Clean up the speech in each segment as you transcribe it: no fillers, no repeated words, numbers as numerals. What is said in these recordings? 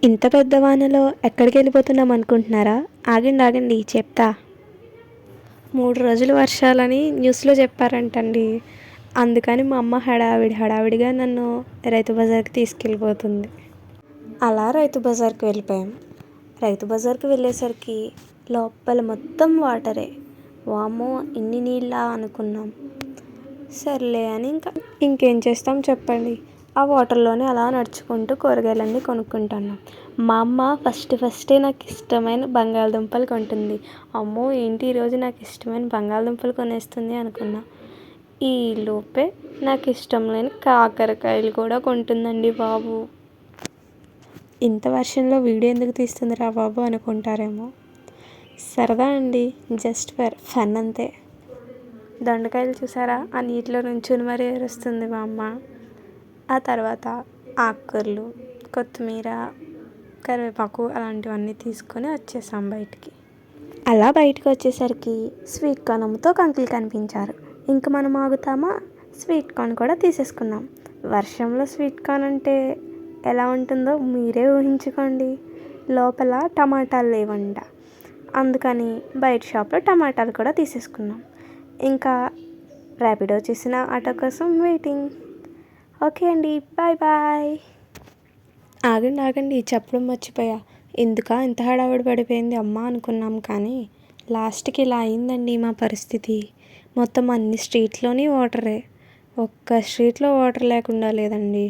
ఇంత పెద్ద వానలో ఎక్కడికి వెళ్ళిపోతున్నాం అనుకుంటున్నారా? ఆగండి ఆగండి చెప్తా. 3 రోజులు వర్షాలని న్యూస్లో చెప్పారంటండి. అందుకని మా అమ్మ హడావిడిగా నన్ను రైతు బజార్కి తీసుకెళ్ళిపోతుంది. అలా రైతు బజార్కి వెళ్ళిపోయాం. రైతు బజార్కి వెళ్ళేసరికి లోపల మొత్తం వాటరే. వామ్మో, ఇన్ని నీళ్ళా అనుకున్నాం. సర్లే అని ఇంకేం చేస్తాం చెప్పండి. ఆ వాటర్లోనే అలా నడుచుకుంటూ కూరగాయలన్నీ కొనుక్కుంటున్నాం. మా అమ్మ ఫస్టే నాకు ఇష్టమైన బంగాళదుంపలు కొంటుంది. అమ్మో, ఏంటి ఈరోజు నాకు ఇష్టమైన బంగాళదుంపలు కొనేస్తుంది అనుకున్నా. ఈ లోపే నాకు ఇష్టం లేని కాకరకాయలు కూడా కొంటుందండి బాబు. ఇంత వర్షంలో వీడియో ఎందుకు తీస్తుందిరా బాబు అనుకుంటారేమో. సరదా అండి, జస్ట్ ఫర్ ఫన్ అంతే. దొండకాయలు చూసారా, ఆ నీటిలో నుంచుని మరీ ఏరుస్తుంది మా అమ్మ. ఆ తర్వాత ఆకుకూరలు, కొత్తిమీర, కరివేపాకు అలాంటివన్నీ తీసుకొని వచ్చేసాం బయటికి. అలా బయటకు వచ్చేసరికి స్వీట్ కార్న్ అమ్ముతూ ఒక అంకుల్ కనిపించారు. ఇంక మనం ఆగుతామా, స్వీట్ కార్న్ కూడా తీసేసుకున్నాం. వర్షంలో స్వీట్ కార్న్ అంటే ఎలా ఉంటుందో మీరే ఊహించుకోండి. లోపల టమాటాలు లేవంట. అందుకని బయట షాప్లో టమాటాలు కూడా తీసేసుకున్నాం. ఇంకా ర్యాపిడో చేసిన ఆటో కోసం వెయిటింగ్. ఓకే అండి, బాయ్ బాయ్. ఆగండి చెప్పడం మర్చిపోయా. ఎందుకా ఇంత హడావిడి పడిపోయింది అమ్మ అనుకున్నాం, కానీ లాస్ట్కి ఇలా అయిందండి మా పరిస్థితి. మొత్తం అన్ని స్ట్రీట్లోని వాటరే. ఒక్క స్ట్రీట్లో వాటర్ లేకుండా లేదండి.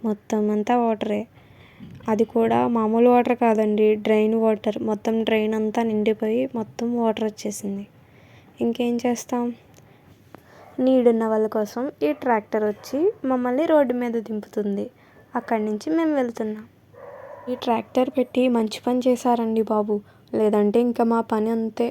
మొత్తం అంతా వాటరే. అది కూడా మామూలు వాటర్ కాదండి, డ్రైన్ వాటర్. మొత్తం డ్రైన్ అంతా నిండిపోయి మొత్తం వాటర్ వచ్చేసింది. ఇంకేం చేస్తాం. నీడున్న వాళ్ళ కోసం ఈ ట్రాక్టర్ వచ్చి మమ్మల్ని రోడ్డు మీద దింపుతుంది. అక్కడి నుంచి మేము వెళ్తున్నాం. ఈ ట్రాక్టర్ పెట్టి మంచి పని చేశారండి బాబు, లేదంటే ఇంకా మా పని అంతే.